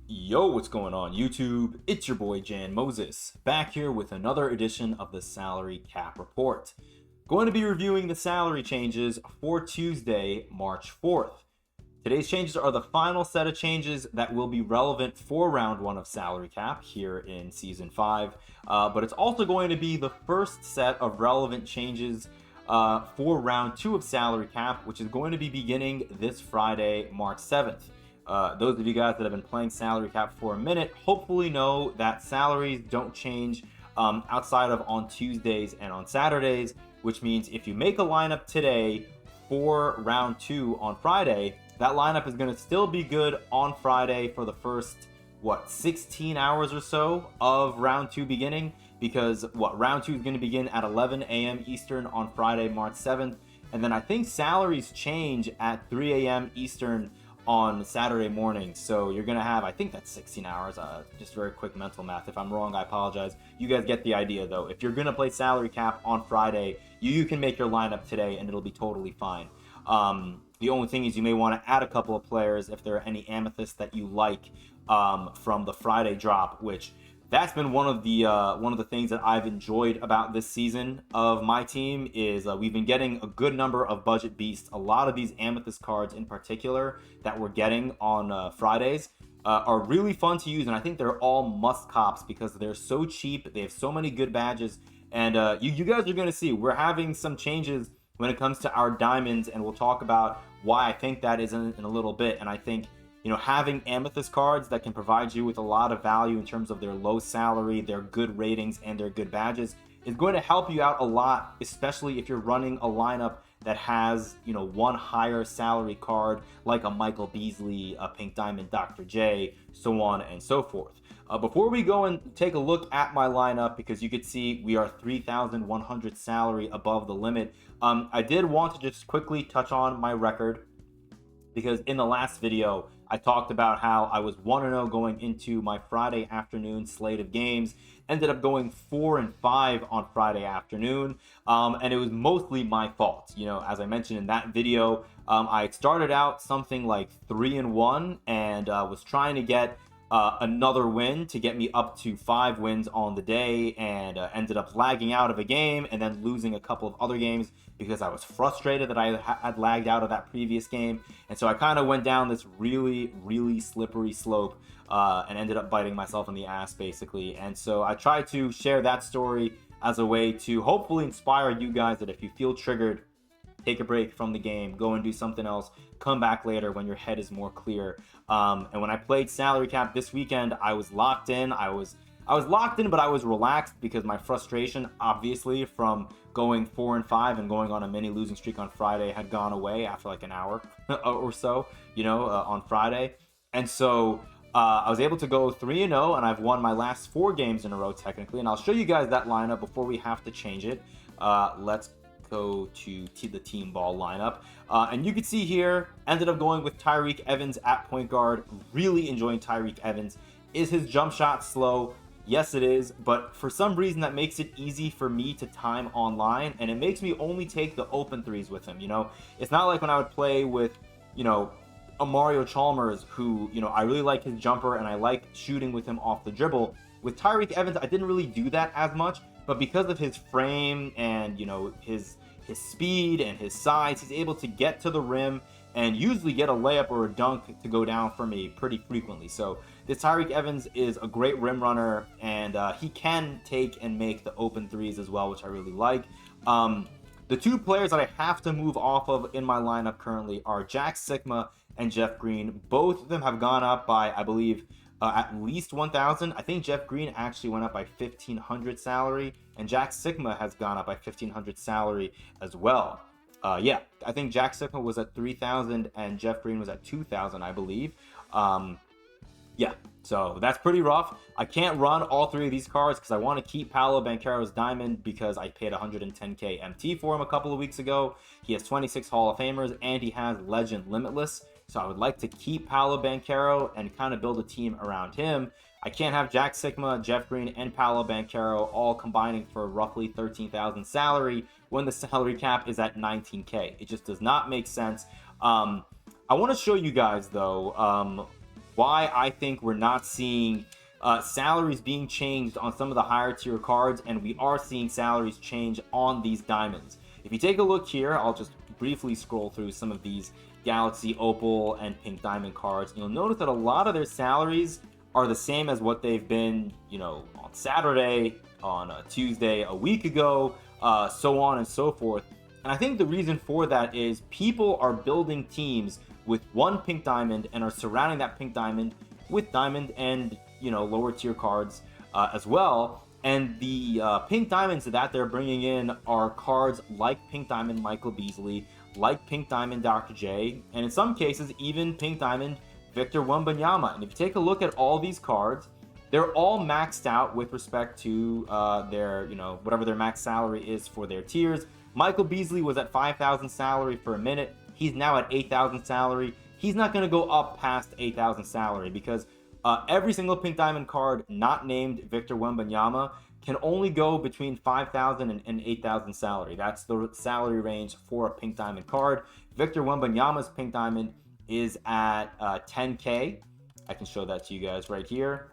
Yo, what's going on YouTube? It's your boy Jan Moses, back here with another edition of the Salary Cap Report. Going to be reviewing the salary changes for Tuesday, March 4th. Today's changes are the final set of changes that will be relevant for round 1 of Salary Cap here in Season 5, but it's also going to be the first set of relevant changes for round 2 of Salary Cap, which is going to be beginning this Friday, March 7th. Those of you guys that have been playing Salary Cap for a minute hopefully know that salaries don't change outside of on Tuesdays and on Saturdays, which means if you make a lineup today for round 2 on Friday, that lineup is going to still be good on Friday for the first, 16 hours or so of round 2 beginning, because round 2 is going to begin at 11 a.m. Eastern on Friday, March 7th, and then I think salaries change at 3 a.m. Eastern on Saturday morning. So you're gonna have, I think that's 16 hours. Just very quick mental math. If I'm wrong, I apologize. You guys get the idea though. If you're gonna play salary cap on Friday, you can make your lineup today and it'll be totally fine. The only thing is you may want to add a couple of players if there are any amethysts that you like from the Friday drop, which that's been one of the things that I've enjoyed about this season of MyTeam is we've been getting a good number of budget beasts. A lot of these amethyst cards in particular that we're getting on Fridays are really fun to use, and I think they're all must cops because they're so cheap. They have so many good badges, and you guys are going to see we're having some changes when it comes to our diamonds, and we'll talk about why I think that is in a little bit. And I think having amethyst cards that can provide you with a lot of value in terms of their low salary, their good ratings, and their good badges is going to help you out a lot, especially if you're running a lineup that has, one higher salary card like a Michael Beasley, a Pink Diamond Dr. J, so on and so forth. Before we go and take a look at my lineup, because you could see we are 3,100 salary above the limit, I did want to just quickly touch on my record, because in the last video, I talked about how I was 1-0 going into my Friday afternoon slate of games, ended up going 4-5 on Friday afternoon, and it was mostly my fault. As I mentioned in that video, I started out something like 3-1 and was trying to get another win to get me up to 5 wins on the day, and ended up lagging out of a game and then losing a couple of other games because I was frustrated that I had lagged out of that previous game. And so I kind of went down this really, really slippery slope and ended up biting myself in the ass, basically. And so I tried to share that story as a way to hopefully inspire you guys that if you feel triggered, take a break from the game, go and do something else, come back later when your head is more clear. And when I played salary cap this weekend, I was locked in. I was locked in, but I was relaxed because my frustration, obviously, from going 4-5 and going on a mini losing streak on Friday had gone away after like an hour or so, on Friday. And so I was able to go 3-0, and I've won my last 4 games in a row, technically. And I'll show you guys that lineup before we have to change it. Let's go to the team ball lineup, and you can see here ended up going with Tyreek Evans at point guard. Really enjoying Tyreek Evans. Is his jump shot slow? Yes, it is, but for some reason that makes it easy for me to time online, and it makes me only take the open threes with him. It's not like when I would play with a Mario Chalmers, who I really like his jumper and I like shooting with him off the dribble. With Tyreek Evans, I didn't really do that as much, but because of his frame and his speed and his size, he's able to get to the rim and usually get a layup or a dunk to go down for me pretty frequently. So this Tyreek Evans is a great rim runner, and he can take and make the open threes as well, which I really like. The 2 players that I have to move off of in my lineup currently are Jack Sigma and Jeff Green. Both of them have gone up by, I believe, at least 1,000. I think Jeff Green actually went up by 1,500 salary, and Jack Sigma has gone up by 1,500 salary as well. Yeah, I think Jack Sigma was at 3,000 and Jeff Green was at 2,000, I believe. Yeah, so that's pretty rough. I can't run all 3 of these cards because I want to keep Paolo Banchero's diamond because I paid 110k MT for him a couple of weeks ago. He has 26 Hall of Famers and he has Legend Limitless. So I would like to keep Paolo Banchero and kind of build a team around him. I can't have Jack Sigma, Jeff Green, and Paolo Banchero all combining for roughly 13,000 salary when the salary cap is at 19k. It just does not make sense. I want to show you guys, though, why I think we're not seeing salaries being changed on some of the higher tier cards, and we are seeing salaries change on these diamonds. If you take a look here, I'll just briefly scroll through some of these Galaxy, Opal, and Pink Diamond cards. You'll notice that a lot of their salaries are the same as what they've been, you know, on Saturday, on a Tuesday, a week ago, so on and so forth. And I think the reason for that is people are building teams with one Pink Diamond and are surrounding that Pink Diamond with Diamond and, you know, lower tier cards as well. And the Pink Diamonds that they're bringing in are cards like Pink Diamond Michael Beasley, like Pink Diamond Dr. J, and in some cases even Pink Diamond Victor Wembanyama. And if you take a look at all these cards, they're all maxed out with respect to their, you know, whatever their max salary is for their tiers. Michael Beasley was at 5,000 salary for a minute. He's now at 8,000 salary. He's not going to go up past 8,000 salary because every single Pink Diamond card not named Victor Wembanyama can only go between 5,000 and 8,000 salary. That's the salary range for a Pink Diamond card. Victor Wembanyama's Pink Diamond is at 10K. I can show that to you guys right here.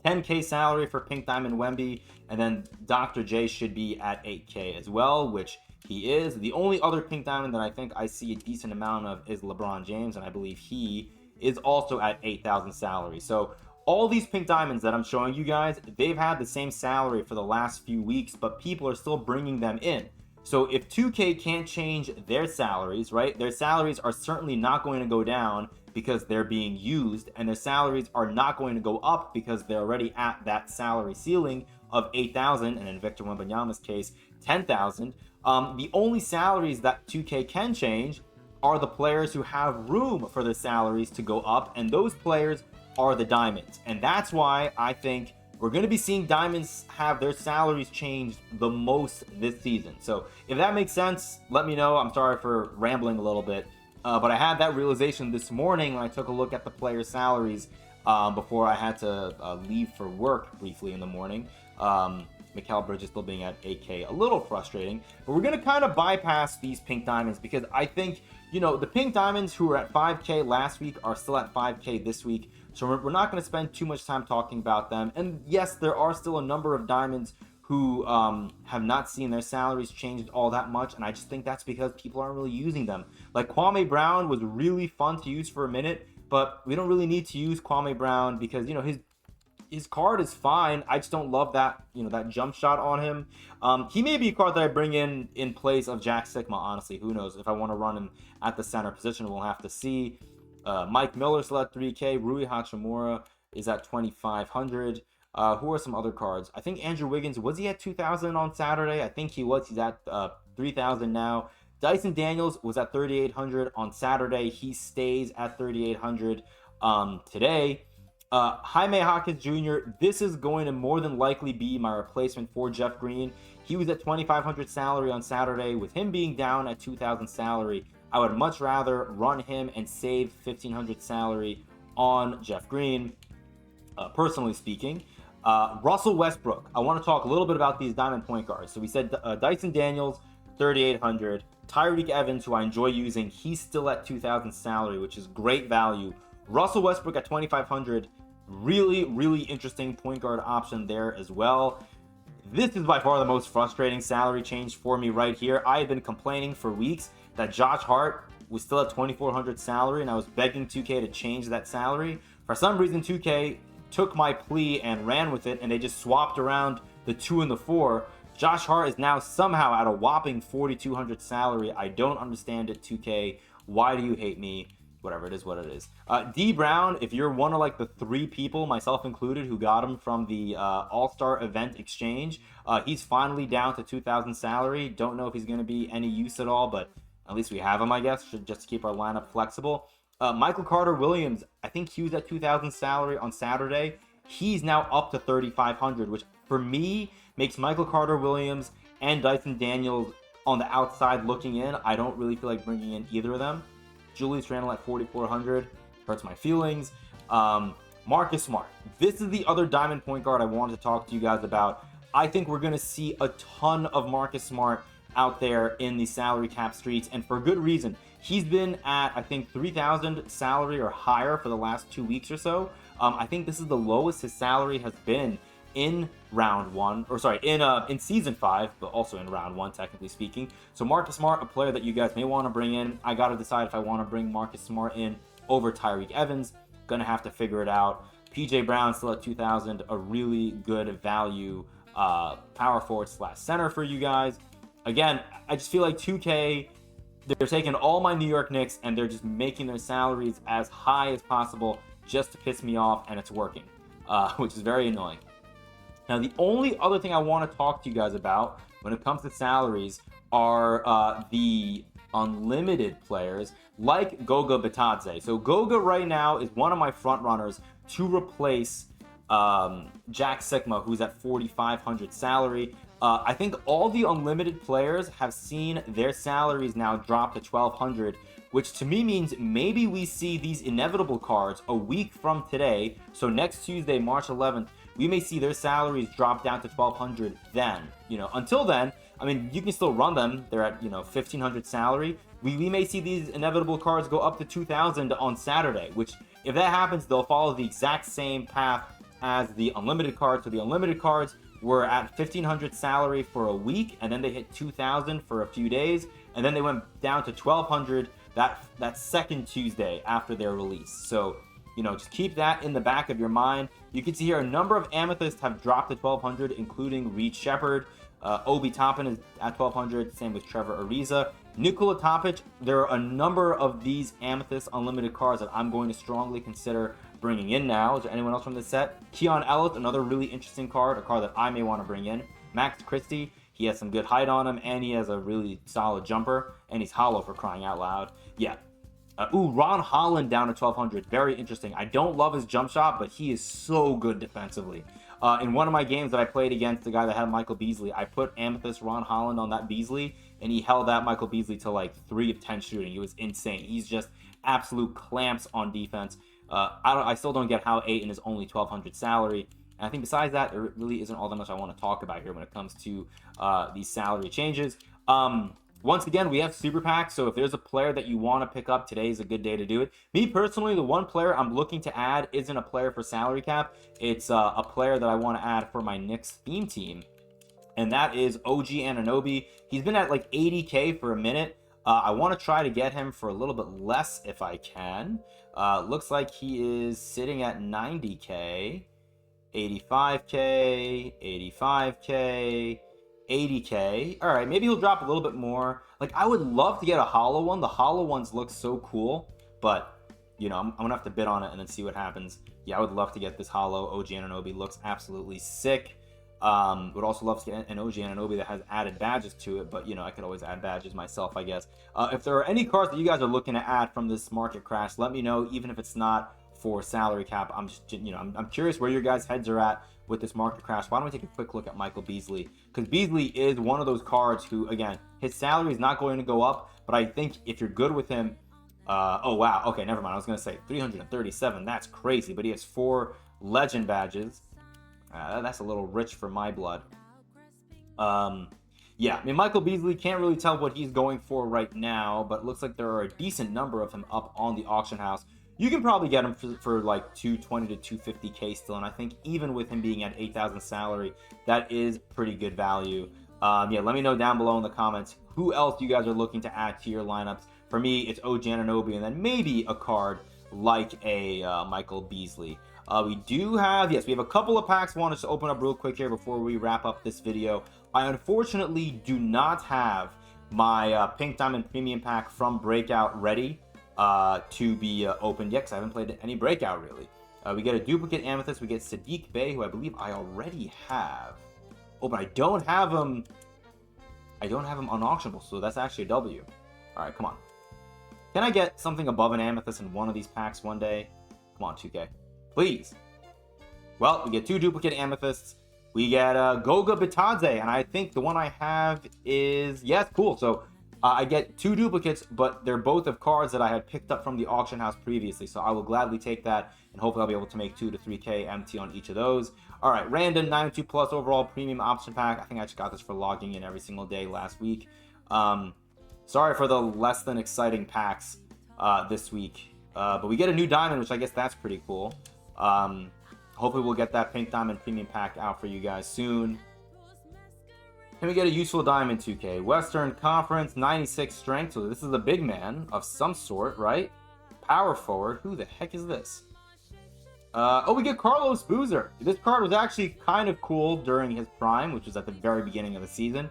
10K salary for Pink Diamond Wemby, and then Dr. J should be at 8K as well, which he is. The only other Pink Diamond that I think I see a decent amount of is LeBron James, and I believe he is also at 8,000 salary. So all these Pink Diamonds that I'm showing you guys, they've had the same salary for the last few weeks, but people are still bringing them in. So if 2K can't change their salaries, right, their salaries are certainly not going to go down because they're being used, and their salaries are not going to go up because they're already at that salary ceiling of 8,000, and in Victor Wembanyama's case, 10,000. The only salaries that 2K can change are the players who have room for their salaries to go up, and those players are the Diamonds. And that's why I think we're going to be seeing Diamonds have their salaries changed the most this season. So if that makes sense, let me know. I'm sorry for rambling a little bit. But I had that realization this morning when I took a look at the players' salaries before I had to leave for work briefly in the morning. Mikal Bridges still being at 8K, a little frustrating. But we're going to kind of bypass these Pink Diamonds because I think, you know, the Pink Diamonds who were at 5K last week are still at 5K this week. So we're not going to spend too much time talking about them. And yes, there are still a number of Diamonds who have not seen their salaries changed all that much, and I just think that's because people aren't really using them. Like Kwame Brown was really fun to use for a minute, but we don't really need to use Kwame Brown because, you know, his card is fine. I just don't love that, you know, that jump shot on him. He may be a card that I bring in place of Jack Sigma, honestly. Who knows? If I want to run him at the center position, we'll have to see. Mike Miller's still at 3K. Rui Hachimura is at 2,500. Who are some other cards? I think Andrew Wiggins, was he at 2,000 on Saturday? I think he was. He's at 3,000 now. Dyson Daniels was at 3,800 on Saturday. He stays at 3,800 today. Jaime Hawkins Jr., this is going to more than likely be my replacement for Jeff Green. He was at 2,500 salary on Saturday. With him being down at 2,000 salary, I would much rather run him and save 1,500 salary on Jeff Green, personally speaking. Russell Westbrook. I want to talk a little bit about these diamond point guards. So we said Dyson Daniels, 3,800. Tyreek Evans, who I enjoy using, he's still at 2,000 salary, which is great value. Russell Westbrook at 2,500. Really, really interesting point guard option there as well. This is by far the most frustrating salary change for me right here. I have been complaining for weeks that Josh Hart was still at 2,400 salary, and I was begging 2K to change that salary. For some reason, 2K took my plea and ran with it, and they just swapped around the 2 and the 4. Josh Hart is now somehow at a whopping 4,200 salary. I don't understand it, 2K. Why do you hate me? Whatever, it is what it is. D Brown, if you're one of like the 3 people, myself included, who got him from the All-Star event exchange, he's finally down to 2,000 salary. Don't know if he's going to be any use at all, but at least we have him, I guess, just to keep our lineup flexible. Michael Carter-Williams, I think he was at 2,000 salary on Saturday. He's now up to 3,500, which for me makes Michael Carter-Williams and Dyson Daniels on the outside looking in. I don't really feel like bringing in either of them. Julius Randle at 4,400 hurts my feelings. Marcus Smart. This is the other diamond point guard I wanted to talk to you guys about. I think we're going to see a ton of Marcus Smart out there in the salary cap streets, and for good reason. He's been at, I think, 3,000 salary or higher for the last 2 weeks or so. I think this is the lowest his salary has been in round one, or sorry, in season 5, but also in round 1, technically speaking. So Marcus Smart, a player that you guys may want to bring in. I got to decide if I want to bring Marcus Smart in over Tyreek Evans. Gonna have to figure it out. PJ Brown still at 2,000, a really good value power forward / center for you guys. Again, I just feel like 2K, they're taking all my New York Knicks and they're just making their salaries as high as possible just to piss me off, and it's working, which is very annoying. Now, the only other thing I want to talk to you guys about when it comes to salaries are the unlimited players like Goga Bitadze. So Goga right now is one of my front runners to replace Jack Sigma, who's at 4,500 salary. I think all the unlimited players have seen their salaries now drop to 1,200, which to me means maybe we see these inevitable cards a week from today. So next Tuesday, March 11th, we may see their salaries drop down to 1,200 then. Until then, I mean, you can still run them. They're at, 1,500 salary. We may see these inevitable cards go up to 2,000 on Saturday, which if that happens, they'll follow the exact same path as the unlimited cards. So the unlimited cards were at 1,500 salary for a week, and then they hit 2,000 for a few days, and then they went down to 1,200 that second Tuesday after their release. So, just keep that in the back of your mind. You can see here a number of amethysts have dropped to 1,200, including Reed Shepard. Obi Toppin is at 1,200, same with Trevor Ariza. Nikola Topic, there are a number of these amethyst unlimited cards that I'm going to strongly consider bringing in now. Is there anyone else from this set? Keon Ellis, another really interesting card, a card that I may want to bring in. Max Christie, he has some good height on him, and he has a really solid jumper, and he's hollow for crying out loud. Yeah. Ron Holland down to 1,200. Very interesting. I don't love his jump shot, but he is so good defensively. In one of my games that I played against the guy that had Michael Beasley, I put Amethyst Ron Holland on that Beasley, and he held that Michael Beasley to like 3 of 10 shooting. It was insane. He's just absolute clamps on defense. I still don't get how Ayton is only 1,200 salary. And I think besides that, there really isn't all that much I want to talk about here when it comes to these salary changes. Once again, we have super packs, so if there's a player that you want to pick up, today is a good day to do it. Me personally, the one player I'm looking to add isn't a player for salary cap. It's a player that I want to add for my Knicks theme team, and that is OG Anunoby. He's been at like 80K for a minute. I want to try to get him for a little bit less if I can. Looks like he is sitting at 90K, 85K, 85K, 80K. All right, maybe he'll drop a little bit more. Like, I would love to get a hollow one. The hollow ones look so cool, but I'm gonna have to bid on it and then see what happens. Yeah, I would love to get this hollow OG Anunoby. Looks absolutely sick. Would also love to get an OG Anunoby that has added badges to it, but I could always add badges myself, I guess. If there are any cards that you guys are looking to add from this market crash, let me know, even if it's not for salary cap. I'm just, I'm curious where your guys' heads are at with this market crash. Why don't we take a quick look at Michael Beasley? Because Beasley is one of those cards who, again, his salary is not going to go up, but I think if you're good with him, oh wow, okay, never mind. I was gonna say 337. That's crazy, but he has 4 legend badges. That's a little rich for my blood. Yeah, I mean, Michael Beasley, can't really tell what he's going for right now, but it looks like there are a decent number of him up on the auction house. You can probably get him for like 220 to 250K still, and I think even with him being at 8,000 salary, that is pretty good value. Yeah, let me know down below in the comments who else you guys are looking to add to your lineups. For me, it's OG Anunoby, and then maybe a card like a Michael Beaslly. We do have, yes, we have a couple of packs I want us to open up real quick here before we wrap up this video. I unfortunately do not have my Pink Diamond Premium pack from Breakout ready to be opened yet, because I haven't played any Breakout really. We get a duplicate Amethyst, we get Sadiq Bey, who I believe I already have. Oh, but I don't have him unauctionable, so that's actually a W. Alright, come on. Can I get something above an Amethyst in one of these packs one day? Come on, 2K. Please. Well, we get 2 duplicate Amethysts. We get Goga Bitadze, and I think the one I have is, yes, cool. So I get 2 duplicates, but they're both of cards that I had picked up from the auction house previously. So I will gladly take that, and hopefully I'll be able to make 2 to 3K MT on each of those. All right, random 92 plus overall premium option pack. I think I just got this for logging in every single day last week. Sorry for the less than exciting packs this week. But we get a new diamond, which I guess that's pretty cool. Hopefully we'll get that pink diamond premium pack out for you guys soon. Can we get a useful diamond 2K? Western Conference, 96 strength. So this is a big man of some sort, right? Power forward. Who the heck is this? Oh, we get Carlos Boozer. This card was actually kind of cool during his prime, which was at the very beginning of the season.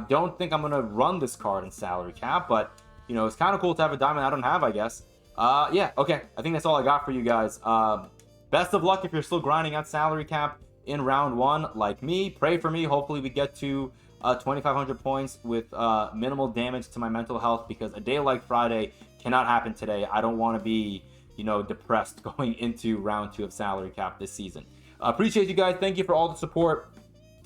Don't think I'm going to run this card in salary cap, but, you know, it's kind of cool to have a diamond I don't have, I guess. Yeah, okay. I think that's all I got for you guys. Best of luck if you're still grinding out salary cap in round 1 like me. Pray for me. Hopefully we get to 2,500 points with minimal damage to my mental health, because a day like Friday cannot happen today. I don't want to be, you know, depressed going into round 2 of salary cap this season. Appreciate you guys. Thank you for all the support.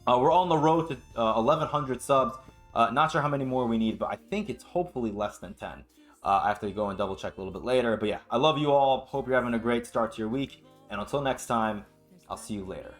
We're on the road to 1,100 subs. Not sure how many more we need, but I think it's hopefully less than 10. I have to go and double check a little bit later. But yeah, I love you all. Hope you're having a great start to your week. And until next time, I'll see you later.